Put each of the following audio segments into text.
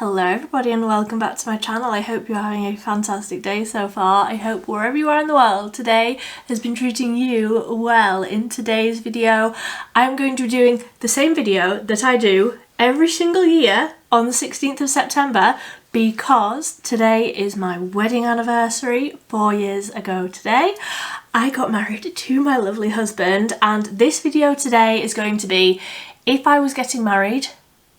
Hello everybody and welcome back to my channel. I hope you're having a fantastic day so far. I hope wherever you are in the world today has been treating you well. In today's video I'm going to be doing the same video that I do every single year on the 16th of September because today is my wedding anniversary. 4 years ago today I got married to my lovely husband, and this video today is going to be if I was getting married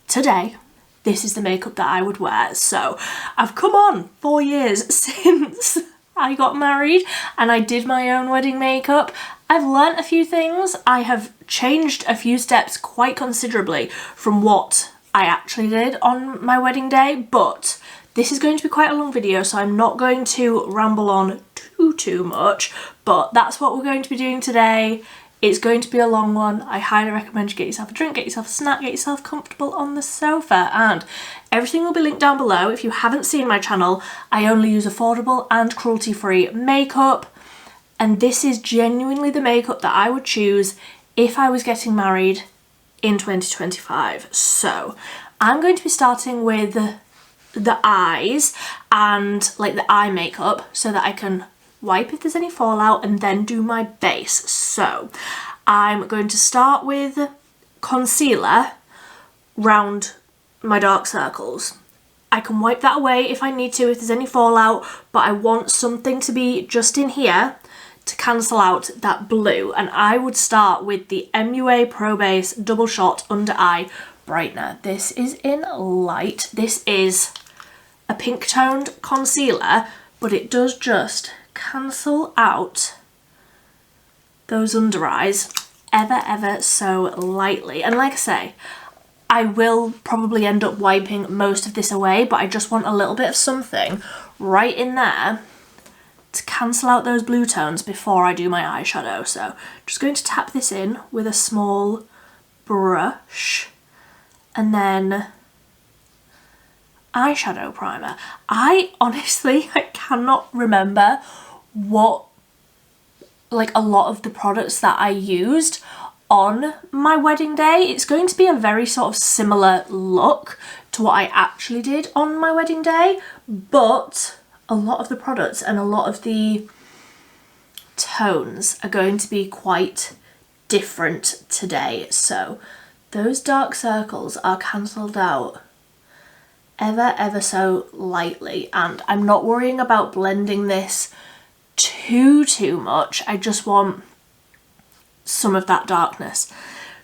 today, this is the makeup that I would wear. So I've come on 4 years since I got married and I did my own wedding makeup. I've learnt a few things. I have changed a few steps quite considerably from what I actually did on my wedding day, but this is going to be quite a long video, so I'm not going to ramble on too much, but that's what we're going to be doing today. It's going to be a long one. I highly recommend you get yourself a drink, get yourself a snack, get yourself comfortable on the sofa, and everything will be linked down below. If you haven't seen my channel, I only use affordable and cruelty-free makeup, and this is genuinely the makeup that I would choose if I was getting married in 2025. So I'm going to be starting with the eyes and like the eye makeup so that I can wipe if there's any fallout and then do my base. So I'm going to start with concealer round my dark circles. I can wipe that away if I need to, if there's any fallout, but I want something to be just in here to cancel out that blue, and I would start with the MUA Pro Base Double Shot Under Eye Brightener. This is in light. This is a pink toned concealer, but it does just cancel out those under eyes ever so lightly. And like I say, I will probably end up wiping most of this away, but I just want a little bit of something right in there to cancel out those blue tones before I do my eyeshadow. So I'm just going to tap this in with a small brush and then eyeshadow primer. I cannot remember what like a lot of the products that I used on my wedding day. It's going to be a very sort of similar look to what I actually did on my wedding day, but a lot of the products and a lot of the tones are going to be quite different today. So those dark circles are cancelled out ever so lightly, and I'm not worrying about blending this too much. I just want some of that darkness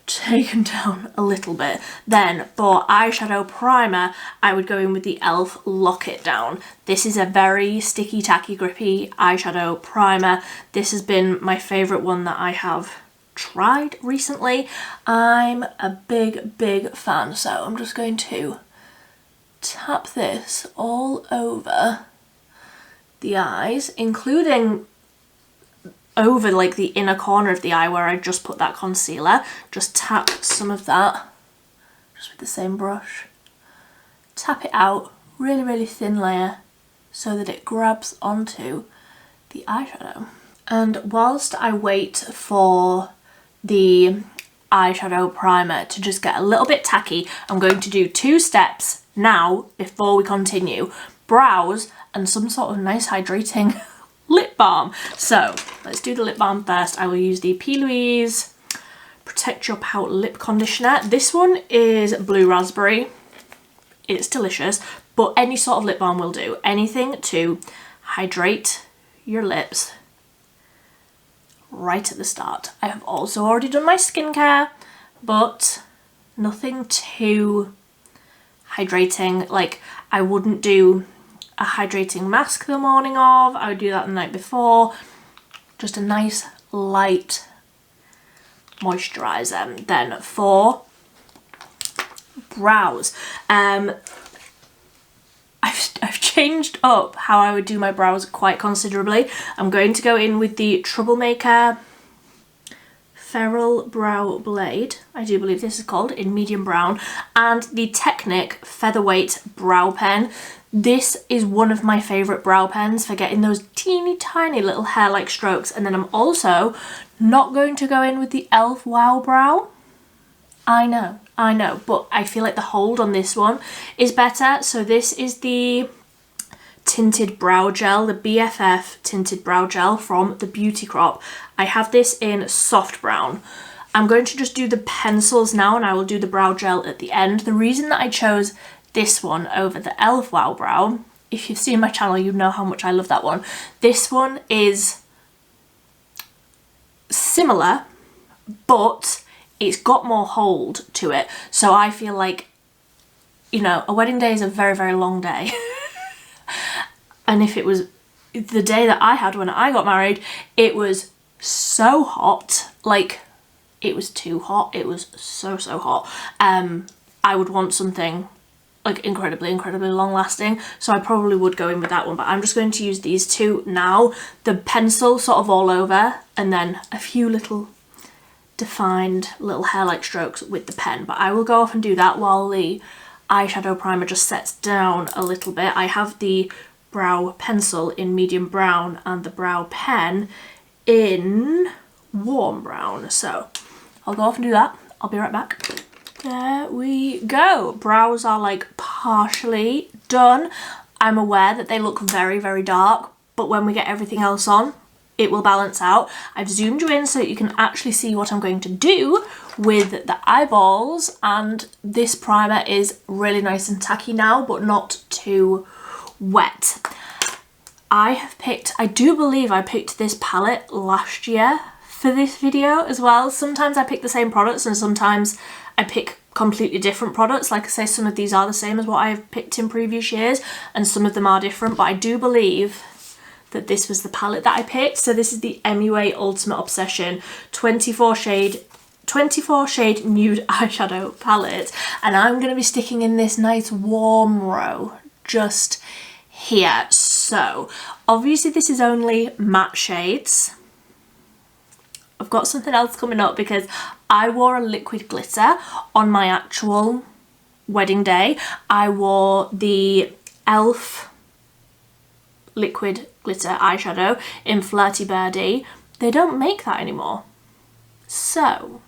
taken down a little bit. Then for eyeshadow primer, I would go in with the e.l.f. Lock It Down. This is a very sticky, tacky, grippy eyeshadow primer. This has been my favourite one that I have tried recently. I'm a big fan, so I'm just going to tap this all over the eyes, including over like the inner corner of the eye where I just put that concealer. Just tap some of that just with the same brush. Tap it out, really thin layer so that it grabs onto the eyeshadow. And whilst I wait for the eyeshadow primer to just get a little bit tacky, I'm going to do 2 steps now before we continue. Brows and some sort of nice hydrating lip balm. So let's do the lip balm first. I will use the Plouise Protect Your Pout Lip Conditioner. This one is blue raspberry. It's delicious, but any sort of lip balm will do. Anything to hydrate your lips right at the start. I have also already done my skincare, but nothing too hydrating. Like, I wouldn't do a hydrating mask the morning of, I would do that the night before. Just a nice light moisturiser. Then for brows, I've changed up how I would do my brows quite considerably. I'm going to go in with the Troublemaker Feral Brow Blade, I do believe this is called, in medium brown, and the Technic Featherweight Brow Pen. This is one of my favourite brow pens for getting those teeny tiny little hair-like strokes. And then I'm also not going to go in with the e.l.f. Wow Brow. I know, I know, but I feel like the hold on this one is better. So this is the tinted brow gel, the BFF tinted brow gel from the Beauty Crop. I have this in soft brown. I'm going to just do the pencils now, and I will do the brow gel at the end. The reason that I chose this one over the e.l.f. Wow Brow, if you've seen my channel, you know how much I love that one. This one is similar, but it's got more hold to it. So I feel like, you know, a wedding day is a very, very long day. And if it was the day that I had when I got married, it was so hot, like it was too hot. It was so hot. I would want something like incredibly long lasting, so I probably would go in with that one, but I'm just going to use these two now. The pencil sort of all over, and then a few little defined little hair-like strokes with the pen, but I will go off and do that while the eyeshadow primer just sets down a little bit. I have the brow pencil in medium brown and the brow pen in warm brown, so I'll go off and do that. I'll be right back. There we go. Brows are like partially done. I'm aware that they look very, very dark, but when we get everything else on, it will balance out. I've zoomed you in so that you can actually see what I'm going to do with the eyeballs, and this primer is really nice and tacky now, but not too wet. I do believe I picked this palette last year for this video as well. Sometimes I pick the same products and sometimes I pick completely different products. Like I say, some of these are the same as what I've picked in previous years and some of them are different, but I do believe that this was the palette that I picked. So this is the MUA Ultimate Obsession 24 shade nude eyeshadow palette, and I'm going to be sticking in this nice warm row just here. So obviously this is only matte shades. I've got something else coming up because I wore a liquid glitter on my actual wedding day. I wore the e.l.f. liquid glitter eyeshadow in Flirty Birdie. They don't make that anymore. So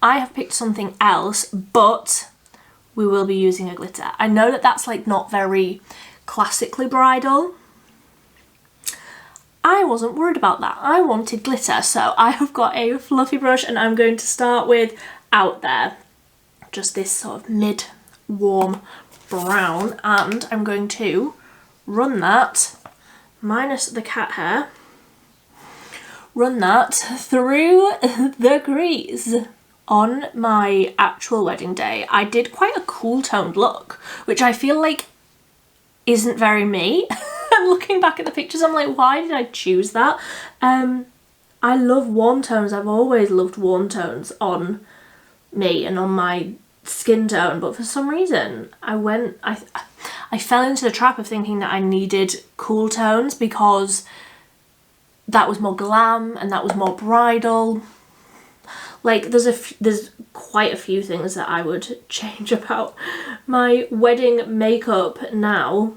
I have picked something else, but we will be using a glitter. I know that that's like not very classically bridal. I wasn't worried about that. I wanted glitter, so I have got a fluffy brush and I'm going to start with Out There. Just this sort of mid-warm brown, and I'm going to run that, minus the cat hair, run that through the crease. On my actual wedding day, I did quite a cool toned look, which I feel like isn't very me. I'm looking back at the pictures, I'm like, why did I choose that? I love warm tones. I've always loved warm tones on me and on my skin tone, but for some reason I fell into the trap of thinking that I needed cool tones because that was more glam and that was more bridal. Like there's quite a few things that I would change about my wedding makeup now,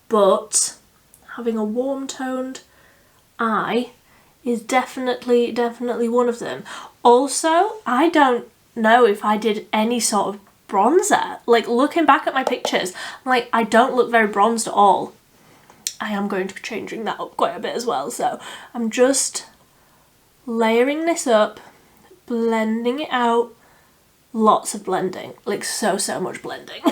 but having a warm toned eye is definitely one of them. Also, I don't know if I did any sort of bronzer. Like looking back at my pictures, I'm like, I don't look very bronzed at all. I am going to be changing that up quite a bit as well, so I'm just layering this up, blending it out. Lots of blending, like so much blending.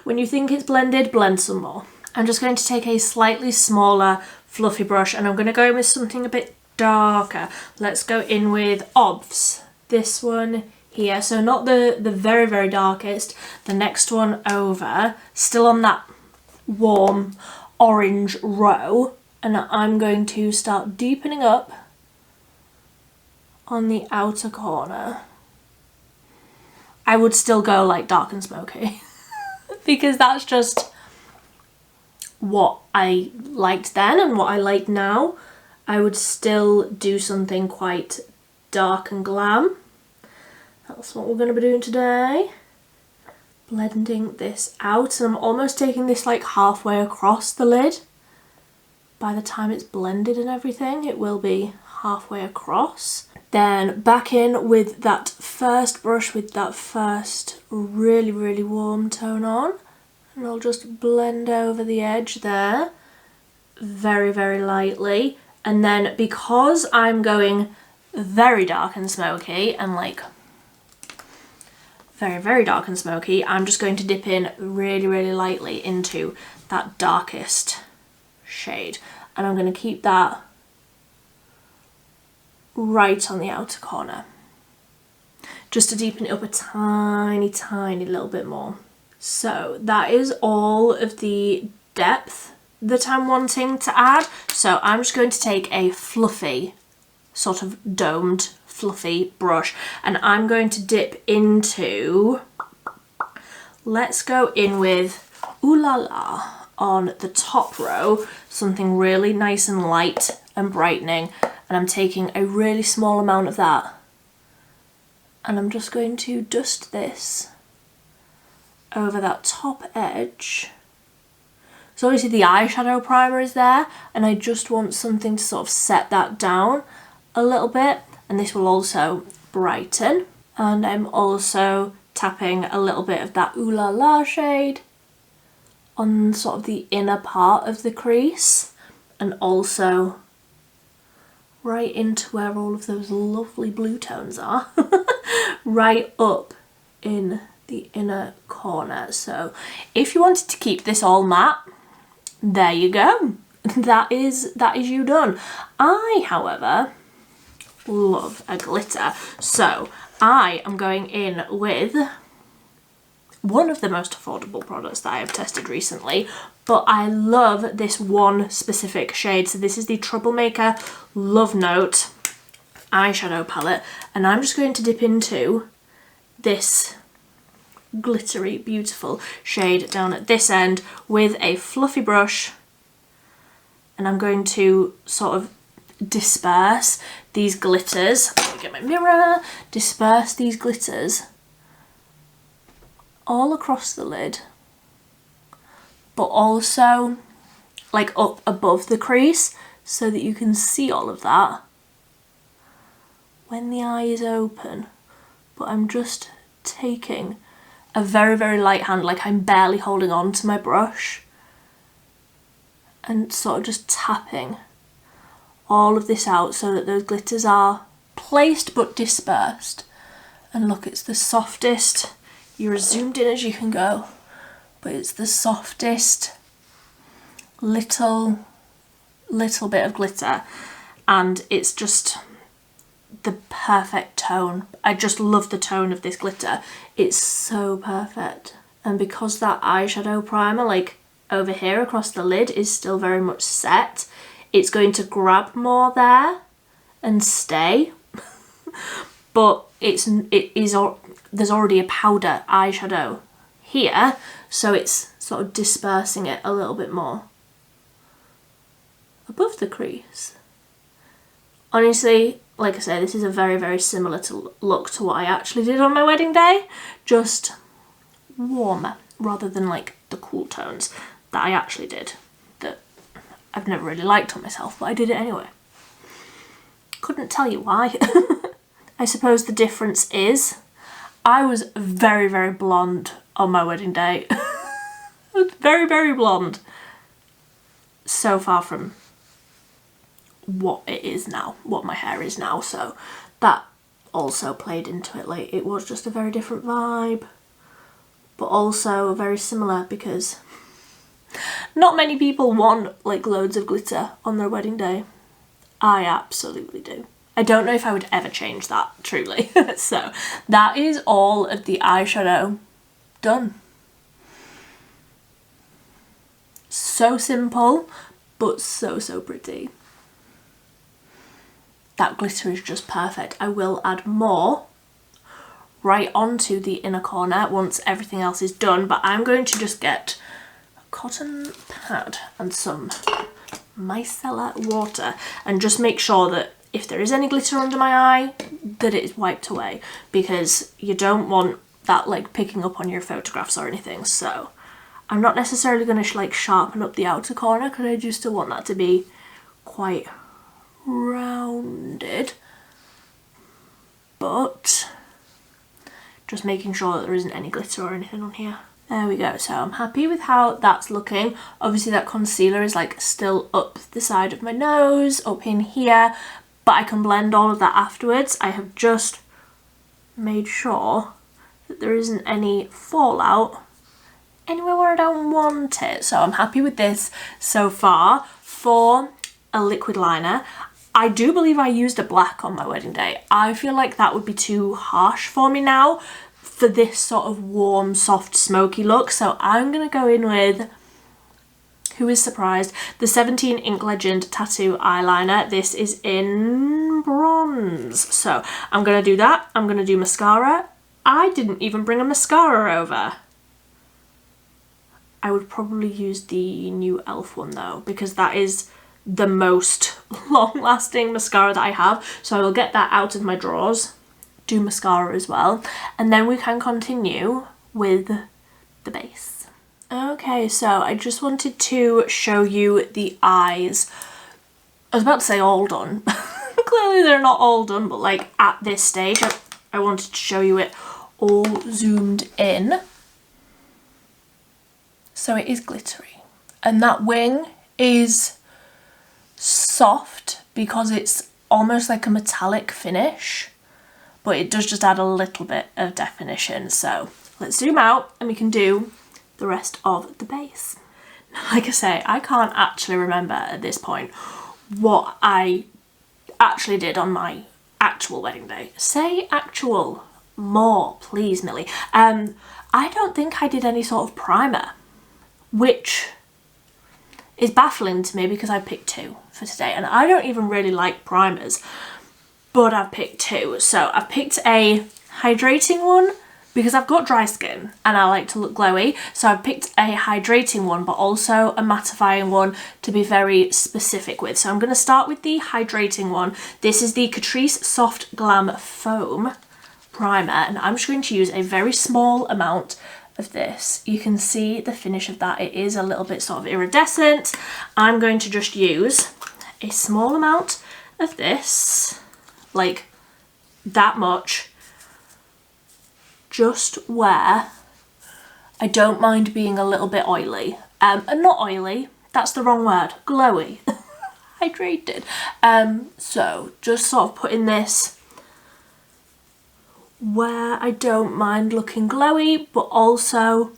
When you think it's blended, blend some more. I'm just going to take a slightly smaller fluffy brush and I'm going to go in with something a bit darker. Let's go in with Obvs. This one here, so not the very darkest, the next one over, still on that warm orange row, and I'm going to start deepening up on the outer corner. I would still go like dark and smoky because that's just what I liked then and what I like now. I would still do something quite dark and glam. That's what we're going to be doing today. Blending this out, and I'm almost taking this like halfway across the lid. By the time it's blended and everything, it will be halfway across. Then back in with that first brush with that first really, really warm tone on. And I'll just blend over the edge there very, very lightly. And then because I'm going very dark and smoky and like very, very dark and smoky, I'm just going to dip in really, really lightly into that darkest shade. And I'm going to keep that right on the outer corner, just to deepen it up a tiny, tiny little bit more. So that is all of the depth that I'm wanting to add. So I'm just going to take a fluffy, sort of domed, fluffy brush, and I'm going to dip into, let's go in with Ooh La La on the top row, something really nice and light and brightening. And I'm taking a really small amount of that, and I'm just going to dust this over that top edge. So obviously the eyeshadow primer is there, and I just want something to sort of set that down a little bit, and this will also brighten. And I'm also tapping a little bit of that Ooh La La shade on sort of the inner part of the crease, and also right into where all of those lovely blue tones are, right up in the inner corner. So if you wanted to keep this all matte, there you go. That is you done. I, however, love a glitter, so I am going in with one of the most affordable products that I have tested recently, but I love this one specific shade. So this is the Troublemaker Love Note eyeshadow palette, and I'm just going to dip into this glittery, beautiful shade down at this end with a fluffy brush, and I'm going to sort of disperse these glitters. Let me get my mirror. Disperse these glitters all across the lid, but also like up above the crease so that you can see all of that when the eye is open. But I'm just taking a very, very light hand, like I'm barely holding on to my brush, and sort of just tapping all of this out so that those glitters are placed but dispersed. And look, it's the softest, you're as zoomed in as you can go, but it's the softest little bit of glitter, and it's just the perfect tone. I just love the tone of this glitter. It's so perfect. And because that eyeshadow primer, like over here across the lid, is still very much set, it's going to grab more there and stay. But there's already a powder eyeshadow here, so it's sort of dispersing it a little bit more above the crease. Honestly, like I say, this is a very, very similar look to what I actually did on my wedding day, just warmer rather than like the cool tones that I actually did, that I've never really liked on myself, but I did it anyway. Couldn't tell you why. I suppose the difference is I was very, very blonde on my wedding day. I was very, very blonde. So far from what it is now, what my hair is now, so that also played into it. Like, it was just a very different vibe, but also very similar, because not many people want like loads of glitter on their wedding day. I absolutely do. I don't know if I would ever change that, truly. So that is all of the eyeshadow done. So simple, but so pretty. That glitter is just perfect. I will add more right onto the inner corner once everything else is done, but I'm going to just get a cotton pad and some micellar water and just make sure that if there is any glitter under my eye, that it is wiped away, because you don't want that like picking up on your photographs or anything. So I'm not necessarily going to like sharpen up the outer corner, because I do still want that to be quite rounded, but just making sure that there isn't any glitter or anything on here. There we go. So I'm happy with how that's looking. Obviously that concealer is like still up the side of my nose, up in here, but I can blend all of that afterwards. I have just made sure that there isn't any fallout anywhere where I don't want it. So I'm happy with this so far. For a liquid liner, I do believe I used a black on my wedding day. I feel like that would be too harsh for me now for this sort of warm, soft, smoky look. So I'm gonna go in with, who is surprised, the 17 Ink Legend Tattoo Eyeliner. This is in bronze. So I'm gonna do that. I'm gonna do mascara. I didn't even bring a mascara over. I would probably use the new e.l.f. one though, because that is the most long-lasting mascara that I have. So I will get that out of my drawers, do mascara as well, and then we can continue with the base. Okay, so I just wanted to show you the eyes. I was about to say all done. Clearly they're not all done, but like at this stage, I wanted to show you it all zoomed in. So it is glittery, and that wing is soft because it's almost like a metallic finish, but it does just add a little bit of definition. So let's zoom out and we can do the rest of the base. Like I say, I can't actually remember at this point what I actually did on my actual wedding day. Say actual more, please, Millie. I don't think I did any sort of primer, which is baffling to me because I picked two for today, and I don't even really like primers, but I've picked two. So I've picked a hydrating one because I've got dry skin and I like to look glowy, so I've picked a hydrating one but also a mattifying one to be very specific with. So I'm going to start with the hydrating one. This is the Catrice Soft Glam Foam Primer, and I'm just going to use a very small amount of this. You can see the finish of that. It is a little bit sort of iridescent. I'm going to just use a small amount of this, like that much, just where I don't mind being a little bit oily. And not oily, that's the wrong word, glowy, hydrated. So just sort of putting this where I don't mind looking glowy but also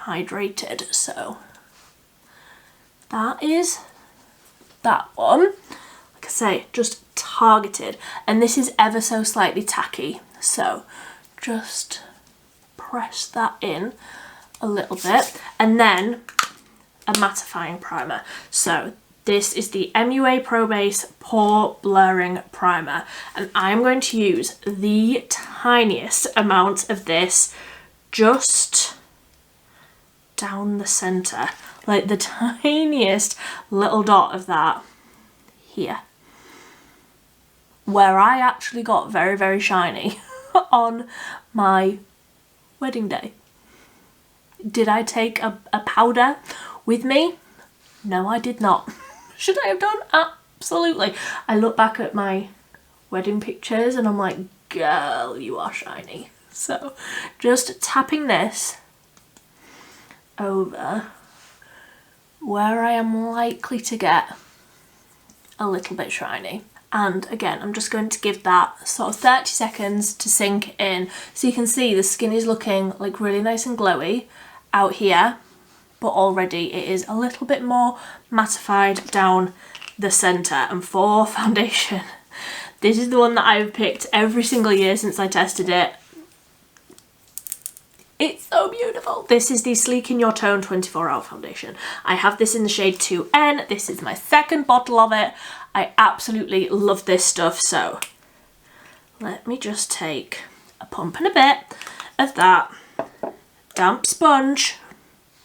hydrated. So that is that one. Like I say, just targeted, and this is ever so slightly tacky, so just press that in a little bit, and then a mattifying primer. So this is the MUA Pro Base Pore Blurring Primer, and I'm going to use the tiniest amount of this just down the centre, like the tiniest little dot of that here, where I actually got very, very shiny on my wedding day. Did I take a powder with me? No, I did not. Should I have done? Absolutely. I look back at my wedding pictures and I'm like, girl, you are shiny. So just tapping this over where I am likely to get a little bit shiny. And again, I'm just going to give that sort of 30 seconds to sink in. So you can see the skin is looking like really nice and glowy out here, but already it is a little bit more mattified down the centre. And for foundation, this is the one that I've picked every single year since I tested it. It's so beautiful. This is the Sleek in Your Tone 24-Hour Foundation. I have this in the shade 2N. This is my second bottle of it. I absolutely love this stuff. So let me just take a pump and a bit of that damp sponge,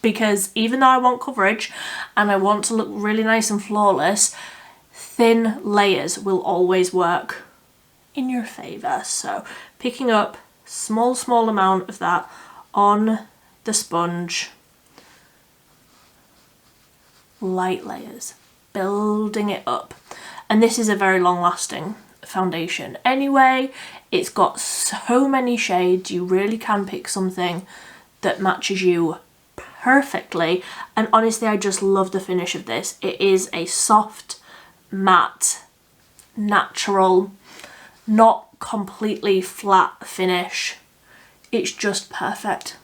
because even though I want coverage and I want to look really nice and flawless, thin layers will always work in your favour. So picking up small amount of that on the sponge, light layers, building it up. And this is a very long lasting foundation anyway. It's got so many shades, you really can pick something that matches you perfectly. And honestly, I just love the finish of this. It is a soft, matte, natural, not completely flat finish. It's just perfect.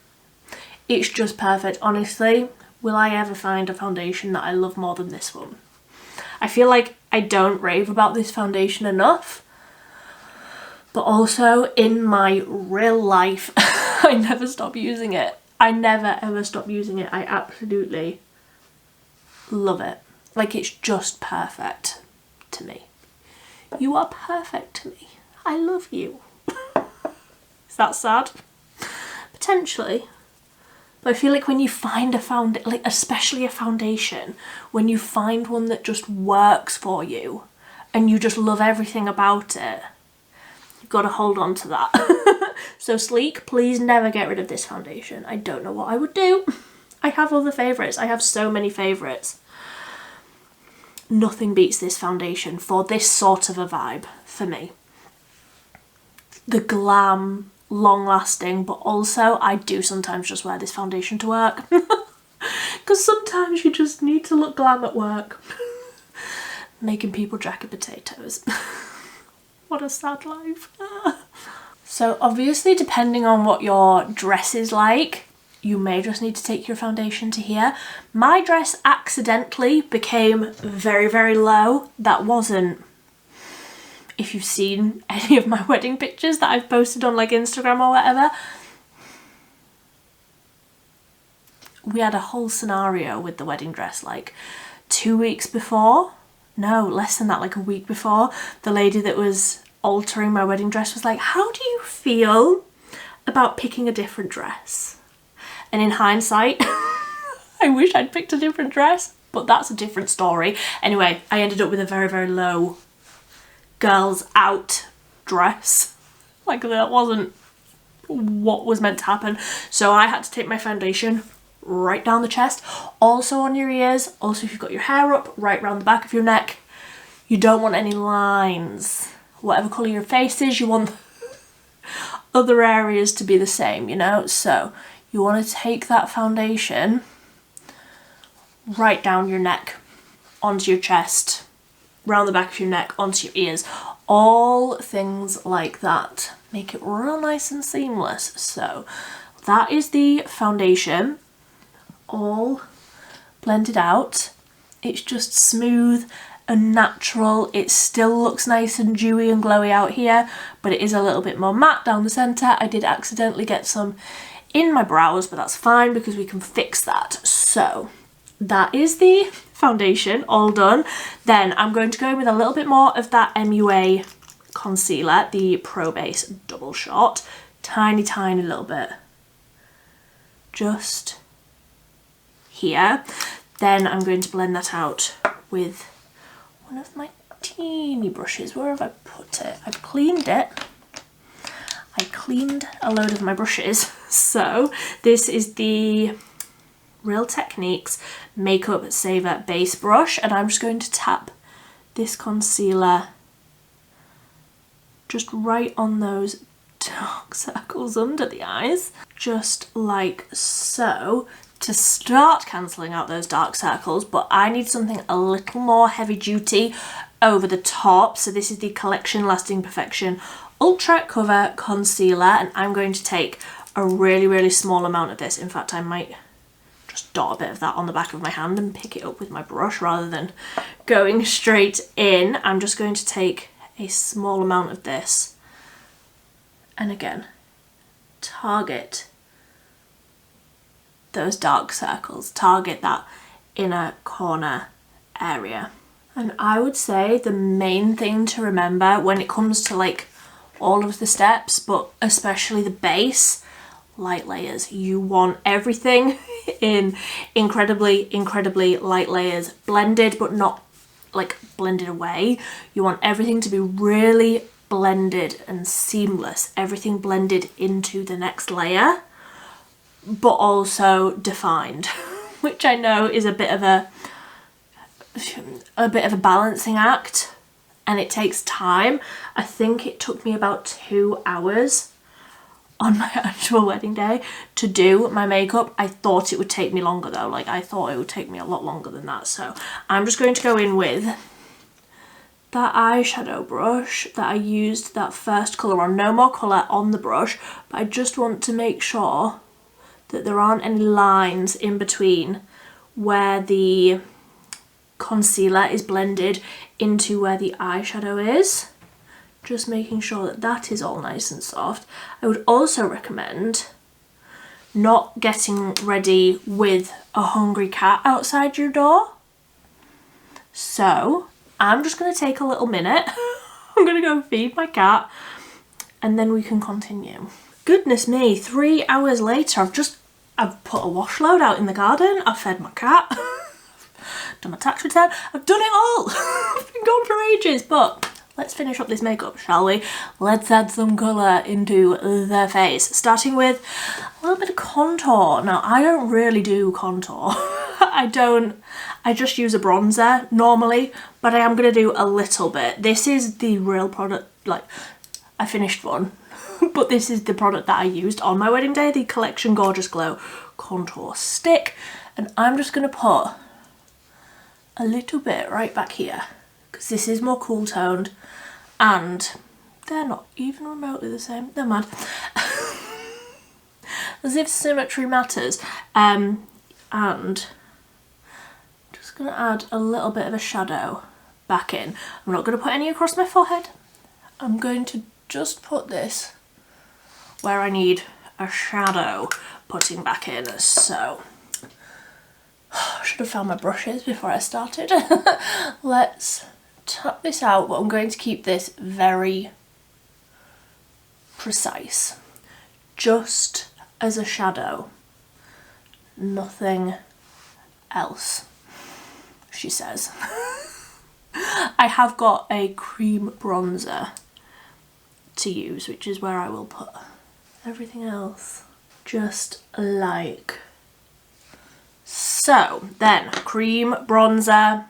It's just perfect. Honestly, will I ever find a foundation that I love more than this one? I feel like I don't rave about this foundation enough, but also in my real life, I never stop using it. I never ever stop using it. I absolutely love it. Like, it's just perfect to me. You are perfect to me. I love you. Is that sad? Potentially. But I feel like when you find a like especially a foundation, when you find one that just works for you and you just love everything about it, you've got to hold on to that. So Sleek, please never get rid of this foundation. I don't know what I would do. I have other favourites. I have so many favourites. Nothing beats this foundation for this sort of a vibe for me. The glam, long lasting, but also I do sometimes just wear this foundation to work. Because sometimes you just need to look glam at work. Making people jacket potatoes. What a sad life. So obviously, depending on what your dress is like, you may just need to take your foundation to here. My dress accidentally became very, very low. That wasn't, if you've seen any of my wedding pictures that I've posted on like Instagram or whatever, we had a whole scenario with the wedding dress like 2 weeks before. No, less than that, like a week before. The lady that was altering my wedding dress was like, how do you feel about picking a different dress? And in hindsight, I wish I'd picked a different dress, but that's a different story. Anyway, I ended up with a very, very low girls out dress. Like, that wasn't what was meant to happen. So I had to take my foundation right down the chest, also on your ears, also if you've got your hair up, right round the back of your neck. You don't want any lines. Whatever colour your face is, you want other areas to be the same, you know? So you want to take that foundation right down your neck, onto your chest, round the back of your neck, onto your ears, all things like that. Make it real nice and seamless. So that is the foundation, all blended out. It's just smooth and natural. It still looks nice and dewy and glowy out here, but it is a little bit more matte down the centre. I did accidentally get some in my brows, but that's fine because we can fix that. So that is the foundation all done. Then I'm going to go in with a little bit more of that MUA concealer, the Pro Base Double Shot. Tiny, tiny little bit. Just here. Then I'm going to blend that out with one of my teeny brushes. Where have I put it? I've cleaned it. I cleaned a load of my brushes. So this is the Real Techniques Makeup Saver Base Brush, and I'm just going to tap this concealer just right on those dark circles under the eyes, just like so, to start cancelling out those dark circles. But I need something a little more heavy duty over the top. So this is the Collection Lasting Perfection Ultra Cover Concealer, and I'm going to take a really, really small amount of this. In fact, I might just dot a bit of that on the back of my hand and pick it up with my brush rather than going straight in. I'm just going to take a small amount of this and again target those dark circles, target that inner corner area. And I would say the main thing to remember when it comes to like all of the steps, but especially the base, light layers. You want everything in incredibly, incredibly light layers, blended but not like blended away. You want everything to be really blended and seamless, everything blended into the next layer, but also defined, which I know is a bit of a balancing act, and it takes time. I think it took me about 2 hours on my actual wedding day to do my makeup. I thought it would take me longer though, like I thought it would take me a lot longer than that. So I'm just going to go in with that eyeshadow brush that I used that first colour on. No more colour on the brush, but I just want to make sure that there aren't any lines in between where the concealer is blended into where the eyeshadow is. Just making sure that that is all nice and soft. I would also recommend not getting ready with a hungry cat outside your door. So I'm just going to take a little minute. I'm going to go feed my cat and then we can continue. Goodness me, 3 hours later, I've put a wash load out in the garden, I've fed my cat, done my tax return, I've done it all. I've been gone for ages, but let's finish up this makeup, shall we? Let's add some colour into the face, starting with a little bit of contour. Now, I don't really do contour. I just use a bronzer normally, but I am going to do a little bit. This is the real product, like, I finished one, but this is the product that I used on my wedding day, the Collection Gorgeous Glow Contour Stick, and I'm just going to put a little bit right back here, because this is more cool toned, and they're not even remotely the same. They're mad. As if symmetry matters. And just gonna add a little bit of a shadow back in. I'm not gonna put any across my forehead. I'm going to just put this where I need a shadow putting back in. So I should have found my brushes before I started. Let's tap this out, but I'm going to keep this very precise, just as a shadow, nothing else, she says. I have got a cream bronzer to use, which is where I will put everything else, just like so. Then cream bronzer,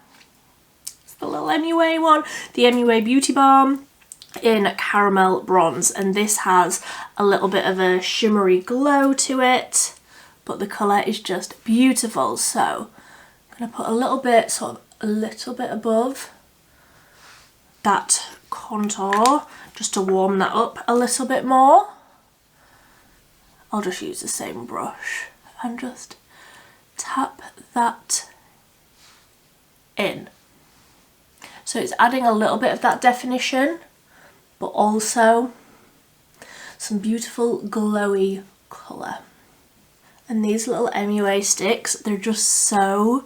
it's the little MUA one, the MUA Beauty Balm in Caramel Bronze, and this has a little bit of a shimmery glow to it, but the colour is just beautiful. So I'm going to put a little bit, sort of a little bit above that contour, just to warm that up a little bit more. I'll just use the same brush and just tap that in. So it's adding a little bit of that definition, but also some beautiful glowy colour. And these little MUA sticks, they're just so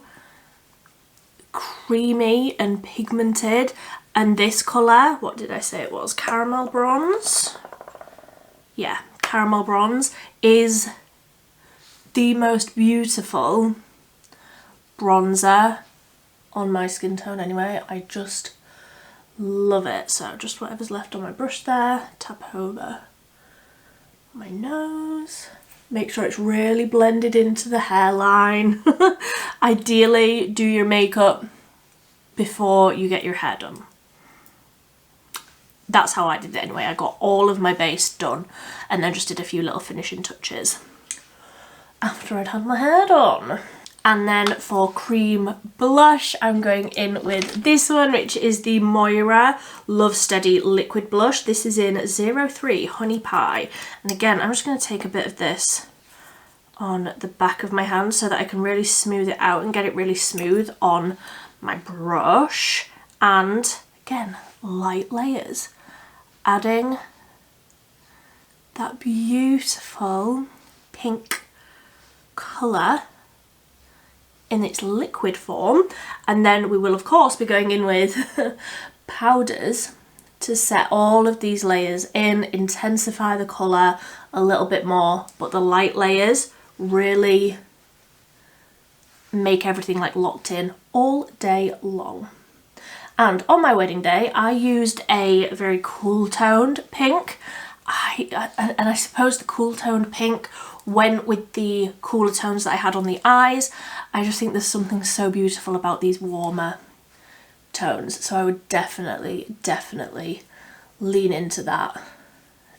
creamy and pigmented. And this colour, what did I say it was? Caramel Bronze? Yeah, Caramel Bronze is the most beautiful bronzer on my skin tone anyway. I just love it. So just whatever's left on my brush there, tap over my nose. Make sure it's really blended into the hairline. Ideally, do your makeup before you get your hair done. That's how I did it anyway. I got all of my base done and then just did a few little finishing touches after I'd had my hair done. And then for cream blush, I'm going in with this one, which is the Moira Love Steady Liquid Blush. This is in 03 Honey Pie. And again, I'm just going to take a bit of this on the back of my hand so that I can really smooth it out and get it really smooth on my brush. And again, light layers, adding that beautiful pink colour in its liquid form. And then we will of course be going in with powders to set all of these layers in, intensify the colour a little bit more, but the light layers really make everything like locked in all day long. And on my wedding day, I used a very cool toned pink. And I suppose the cool toned pink went with the cooler tones that I had on the eyes. I just think there's something so beautiful about these warmer tones, so I would definitely lean into that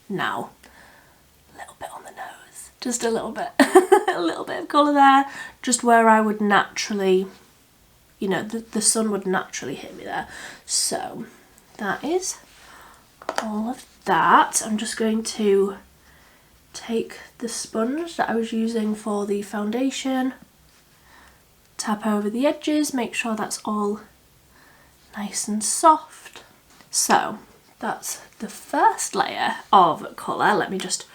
now. A little bit on the nose, just a little bit, a little bit of colour there, just where I would naturally, you know, the sun would naturally hit me there. So that is all of that. I'm just going to take the sponge that I was using for the foundation, tap over the edges, make sure that's all nice and soft. So that's the first layer of colour. Let me just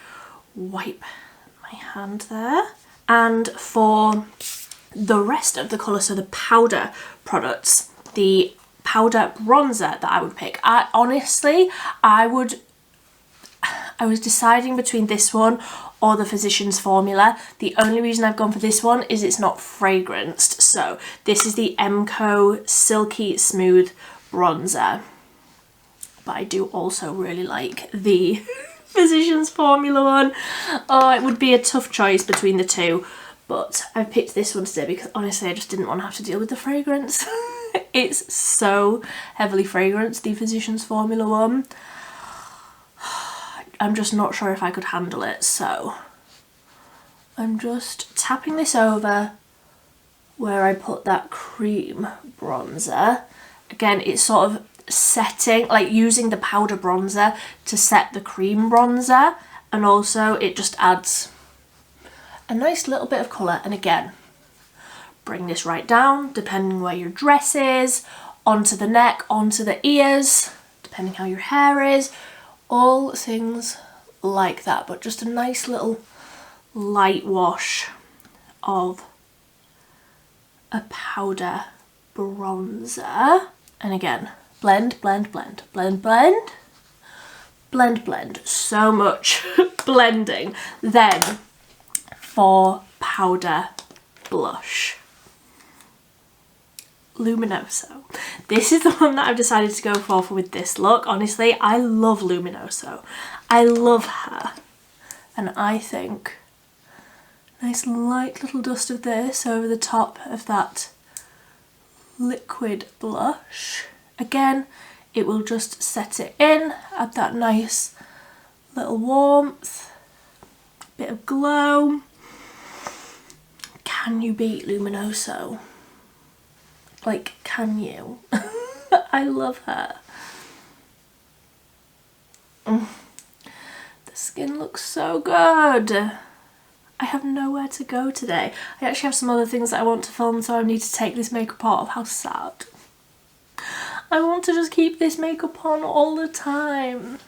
wipe my hand there. And for the rest of the colour, so the powder products, the powder bronzer that I would pick, I was deciding between this one or the Physicians Formula. The only reason I've gone for this one is it's not fragranced. So this is the MCO Silky Smooth Bronzer. But I do also really like the Physicians Formula one. Oh, it would be a tough choice between the two, but I picked this one today because honestly I just didn't want to have to deal with the fragrance. It's so heavily fragranced, the Physicians Formula one. I'm just not sure if I could handle it, so I'm just tapping this over where I put that cream bronzer. Again, it's sort of setting, like using the powder bronzer to set the cream bronzer, and also it just adds a nice little bit of colour. And again, bring this right down depending where your dress is, onto the neck, onto the ears, depending how your hair is, all things like that. But just a nice little light wash of a powder bronzer. And again, blend, blend, blend, blend, blend, blend, blend. So much blending. Then for powder blush, Luminoso. This is the one that I've decided to go for with this look. Honestly, I love Luminoso. I love her. And I think nice light little dust of this over the top of that liquid blush. Again, it will just set it in, add that nice little warmth, bit of glow. Can you beat Luminoso? Like, can you? I love her. The skin looks so good. I have nowhere to go today. I actually have some other things that I want to film, so I need to take this makeup off. How sad. I want to just keep this makeup on all the time.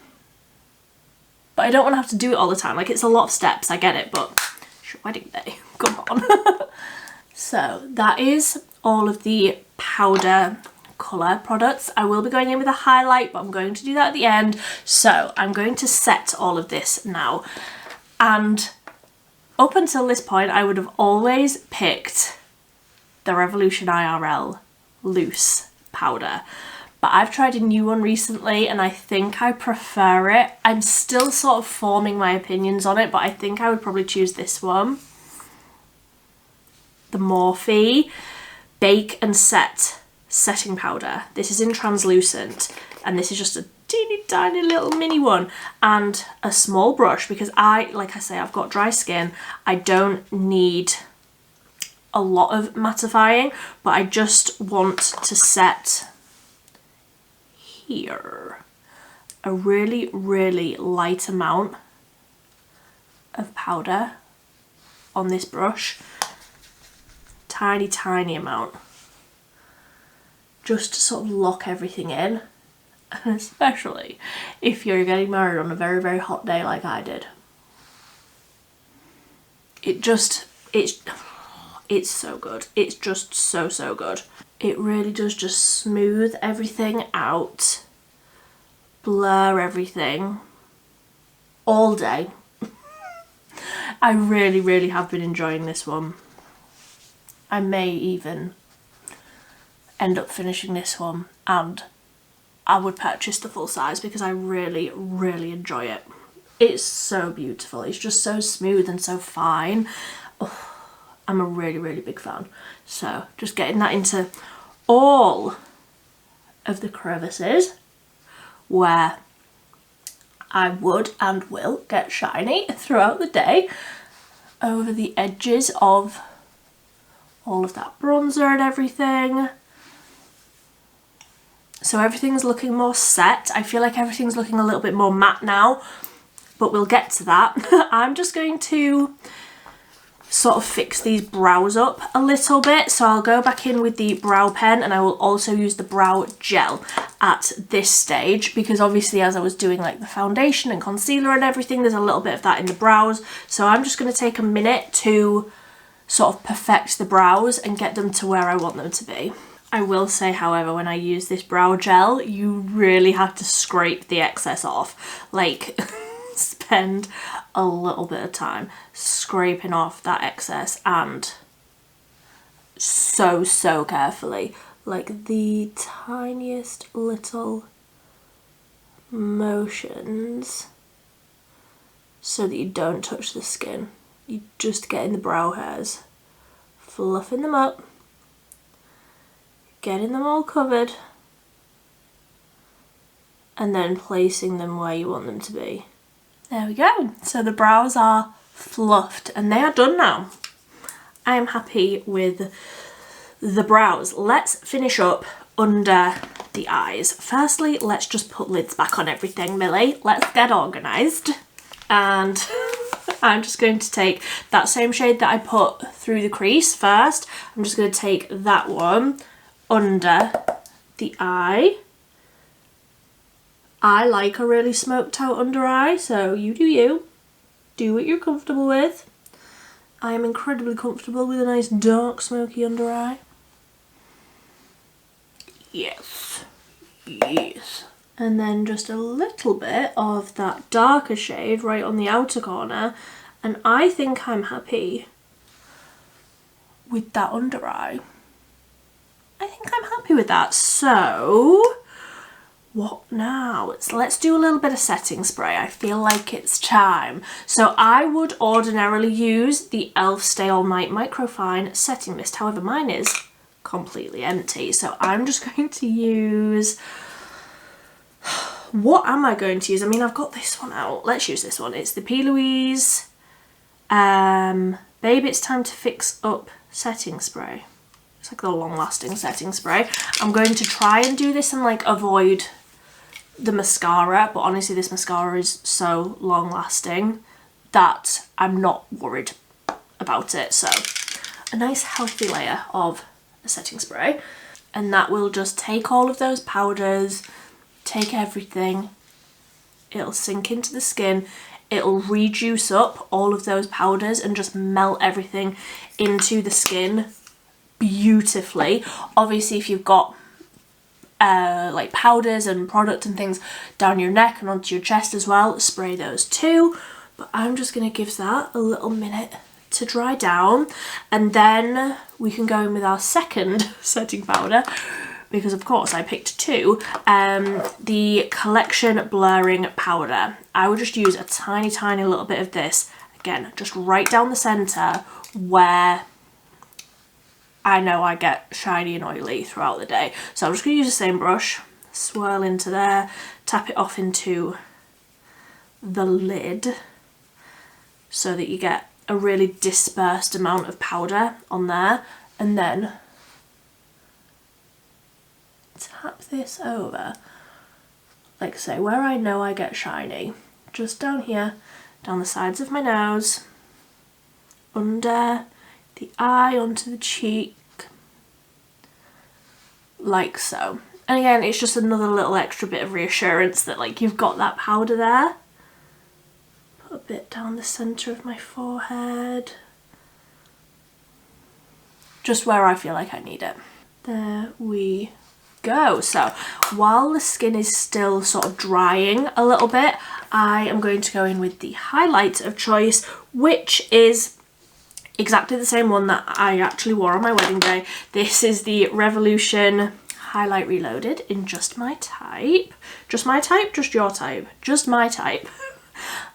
But I don't want to have to do it all the time. Like, it's a lot of steps, I get it, but it's your wedding day. Come on. So that is all of the powder colour products. I will be going in with a highlight, but I'm going to do that at the end. So I'm going to set all of this now. And up until this point, I would have always picked the Revolution IRL loose powder. But I've tried a new one recently and I think I prefer it. I'm still sort of forming my opinions on it, but I think I would probably choose this one. The Morphe Bake and Set setting powder. This is in translucent and this is just a teeny tiny little mini one and a small brush because like I say, I've got dry skin. I don't need a lot of mattifying, but I just want to set here a really, really light amount of powder on this brush. Tiny, tiny amount. Just to sort of lock everything in. And especially if you're getting married on a very, very hot day like I did. It's so good. It's just so, so good. It really does just smooth everything out, blur everything all day. I really, really have been enjoying this one. I may even end up finishing this one and I would purchase the full size because I really, really enjoy it. It's so beautiful. It's just so smooth and so fine. Oh, I'm a really, really big fan. So just getting that into all of the crevices where I would and will get shiny throughout the day, over the edges of all of that bronzer and everything. So everything's looking more set. I feel like everything's looking a little bit more matte now, but we'll get to that. I'm just going to sort of fix these brows up a little bit. So I'll go back in with the brow pen, and I will also use the brow gel at this stage, because obviously as I was doing like the foundation and concealer and everything, there's a little bit of that in the brows. So I'm just going to take a minute to sort of perfect the brows and get them to where I want them to be. I will say, however, when I use this brow gel, you really have to scrape the excess off. Like, spend a little bit of time scraping off that excess, and so carefully. Like the tiniest little motions, so that you don't touch the skin. You just get in the brow hairs, fluffing them up, getting them all covered, and then placing them where you want them to be. There we go. So the brows are fluffed and they are done now. I am happy with the brows. Let's finish up under the eyes. Firstly, let's just put lids back on everything, Millie. Let's get organised. And I'm just going to take that same shade that I put through the crease first. I'm just going to take that one under the eye. I like a really smoked out under eye, so you do you. Do what you're comfortable with. I am incredibly comfortable with a nice dark smoky under eye. Yes, yes. And then just a little bit of that darker shade right on the outer corner, and I think I'm happy with that under eye. I think I'm happy with that. So what now? Let's do a little bit of setting spray. I feel like it's time. So I would ordinarily use the e.l.f. Stay All Night Microfine Setting Mist. However, mine is completely empty. So I'm just going to use... What am I going to use? I mean, I've got this one out. Let's use this one. It's the Plouise Babe It's Time to Fix Up Setting Spray. It's like the long-lasting setting spray. I'm going to try and do this and like avoid the mascara, but honestly this mascara is so long-lasting that I'm not worried about it. So a nice healthy layer of a setting spray, and that will just take all of those powders, take everything, it'll sink into the skin, it'll rejuice up all of those powders and just melt everything into the skin beautifully. Obviously if you've got like powders and product and things down your neck and onto your chest as well, spray those too, but I'm just going to give that a little minute to dry down, and then we can go in with our second setting powder, because of course I picked two, the Collection Blurring Powder. I would just use a tiny little bit of this, again just right down the centre where I know I get shiny and oily throughout the day. So I'm just going to use the same brush, swirl into there, tap it off into the lid so that you get a really dispersed amount of powder on there, and then tap this over, like I say, where I know I get shiny, just down here, down the sides of my nose, under the eye, onto the cheek, like so. And again, it's just another little extra bit of reassurance that like you've got that powder there. Put a bit down the centre of my forehead, just where I feel like I need it. There we go. So while the skin is still sort of drying a little bit, I am going to go in with the highlight of choice, which is exactly the same one that I actually wore on my wedding day. This is the Revolution Highlight Reloaded in Just My Type. Just my type? Just your type? Just my type.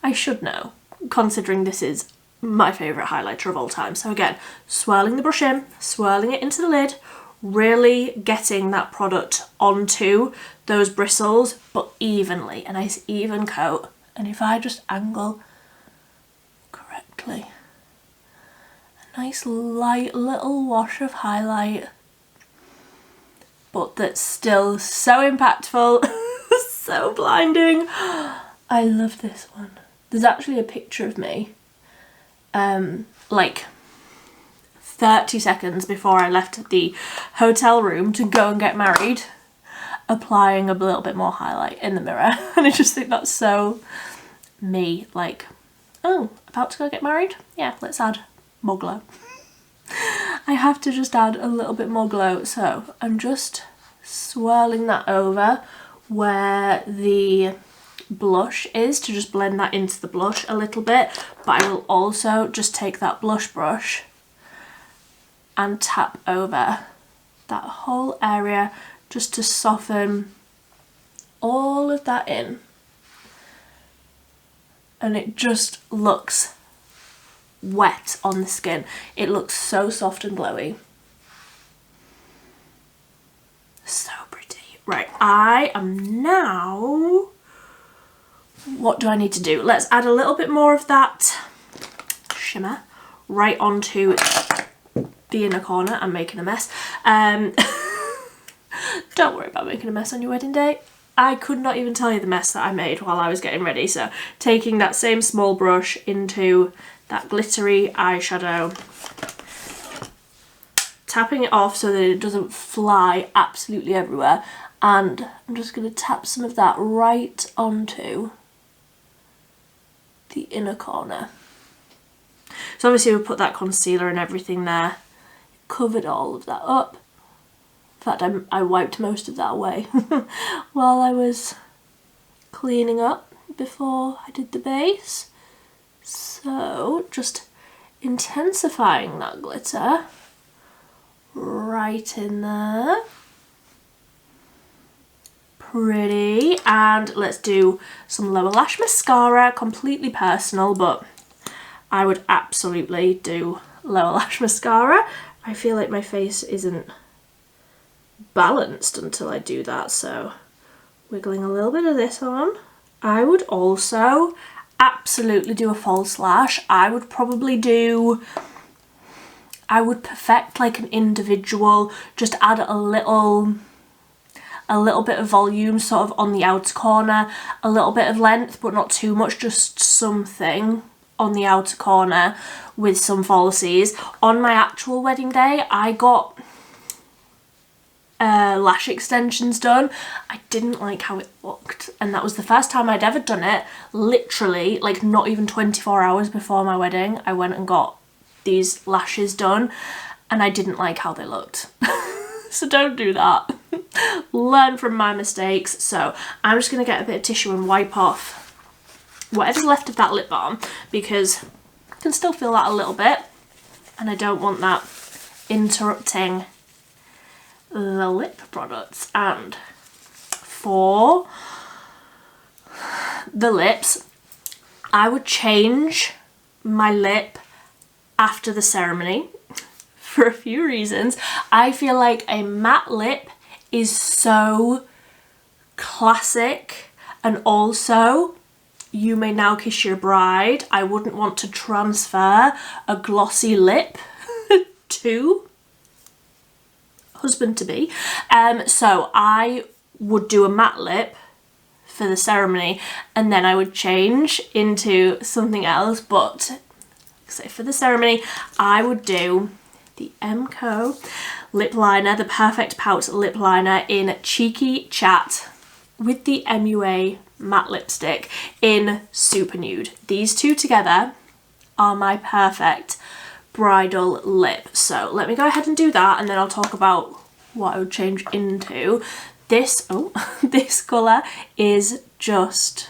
I should know, considering this is my favourite highlighter of all time. So again, swirling the brush in, swirling it into the lid, really getting that product onto those bristles, but evenly, a nice even coat. And if I just angle correctly, a nice light little wash of highlight, but that's still so impactful, so blinding. I love this one. There's actually a picture of me, like 30 seconds before I left the hotel room to go and get married, applying a little bit more highlight in the mirror. And I just think that's so me, like, oh, about to go get married? Yeah, let's add more glow. I have to just add a little bit more glow, so I'm just swirling that over where the blush is to just blend that into the blush a little bit, but I will also just take that blush brush and tap over that whole area just to soften all of that in, and it just looks wet on the skin. It looks so soft and glowy. So pretty. Right, I am now, what do I need to do? Let's add a little bit more of that shimmer right onto the inner corner. I'm making a mess. Don't worry about making a mess on your wedding day. I could not even tell you the mess that I made while I was getting ready. So taking that same small brush into that glittery eyeshadow, tapping it off so that it doesn't fly absolutely everywhere, and I'm just going to tap some of that right onto the inner corner. So obviously we put that concealer and everything there, covered all of that up. In fact, I wiped most of that away while I was cleaning up before I did the base. So just intensifying that glitter right in there. Pretty. And let's do some lower lash mascara, completely personal, but I would absolutely do lower lash mascara. I feel like my face isn't balanced until I do that, so wiggling a little bit of this on. I would also absolutely do a false lash. I would perfect like an individual, just add a little bit of volume sort of on the outer corner, a little bit of length but not too much, just something on the outer corner with some falsies. On my actual wedding day I got lash extensions done. I didn't like how it looked, and that was the first time I'd ever done it. Literally, like, not even 24 hours before my wedding, I went and got these lashes done, and I didn't like how they looked. So don't do that. Learn from my mistakes. So I'm just going to get a bit of tissue and wipe off whatever's left of that lip balm, because I can still feel that a little bit, and I don't want that interrupting the lip products. And for the lips, I would change my lip after the ceremony for a few reasons. I feel like a matte lip is so classic, and also you may now kiss your bride. I wouldn't want to transfer a glossy lip to husband-to-be. So I would do a matte lip for the ceremony, and then I would change into something else. But so for the ceremony, I would do the MCO lip liner, the Perfect Pout lip liner in Cheeky Chat with the MUA matte lipstick in Super Nude. These two together are my perfect bridal lip. So let me go ahead and do that, and then I'll talk about what I would change into. This, oh, this colour is just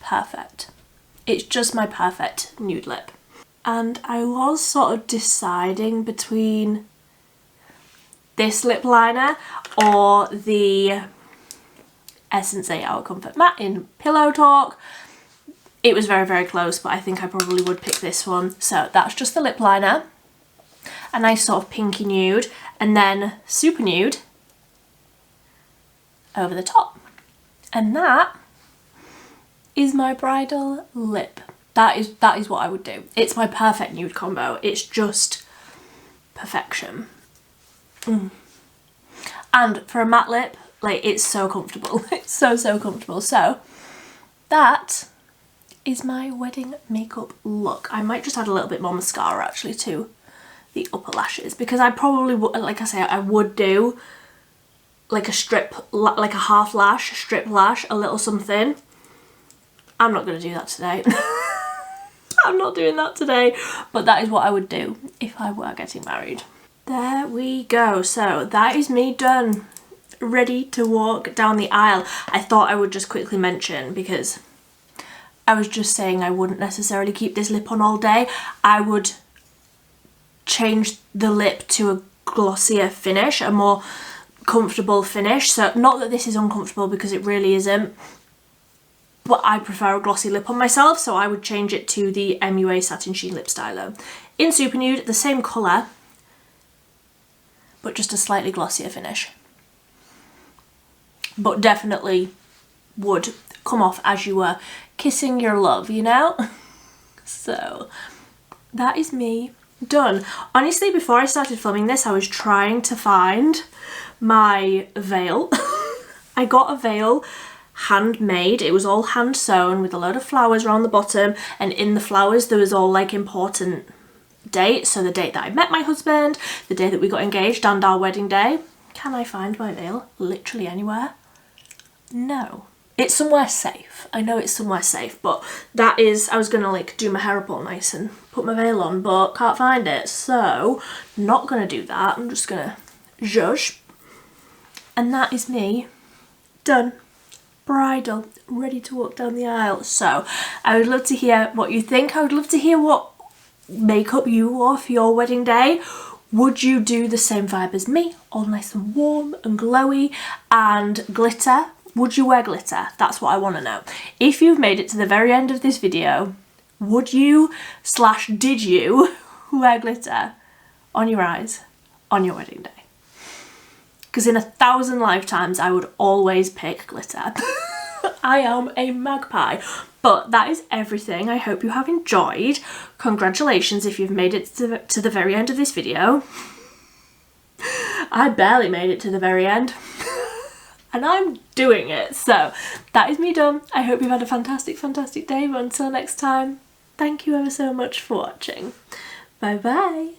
perfect. It's just my perfect nude lip. And I was sort of deciding between this lip liner or the Essence 8 Hour Comfort Matte in Pillow Talk. It was very, very close, but I think I probably would pick this one. So that's just the lip liner. a nice sort of pinky nude, and then super nude over the top. And that is my bridal lip. That is what I would do. It's my perfect nude combo. It's just perfection. And for a matte lip, like, it's so comfortable. It's so comfortable. So that is my wedding makeup look. I might just add a little bit more mascara actually to the upper lashes, because I probably would, like I say, I would do like a strip, like a half lash, strip lash, a little something. I'm not going to do that today. I'm not doing that today, but that is what I would do if I were getting married. There we go. So that is me done, ready to walk down the aisle. I thought I would just quickly mention, because I was just saying I wouldn't necessarily keep this lip on all day. I would change the lip to a glossier finish, a more comfortable finish. So not that this is uncomfortable, because it really isn't, but I prefer a glossy lip on myself, so I would change it to the MUA Satin Sheen Lip Styler in Super Nude, the same colour, but just a slightly glossier finish. But definitely would come off as you were kissing your love, you know? So that is me done. Honestly, before I started filming this, I was trying to find my veil. I got a veil handmade. It was all hand sewn with a load of flowers around the bottom, and in the flowers there was all like important dates. So the date that I met my husband, the day that we got engaged, and our wedding day. Can I find my veil literally anywhere? No. It's somewhere safe. I know it's somewhere safe, but that is, I was gonna like do my hair up all nice and put my veil on, but can't find it, so not gonna do that. I'm just gonna zhuzh. And that is me done. Bridal, ready to walk down the aisle. So I would love to hear what you think. I would love to hear what makeup you wore for your wedding day. Would you do the same vibe as me, all nice and warm and glowy and glitter? Would you wear glitter? That's what I want to know. If you've made it to the very end of this video, would you / did you wear glitter on your eyes on your wedding day? Because in 1,000 lifetimes I would always pick glitter. I am a magpie. But that is everything. I hope you have enjoyed. Congratulations if you've made it to the very end of this video. I barely made it to the very end. And I'm doing it. So that is me done. I hope you've had a fantastic day. But until next time, thank you ever so much for watching. Bye bye.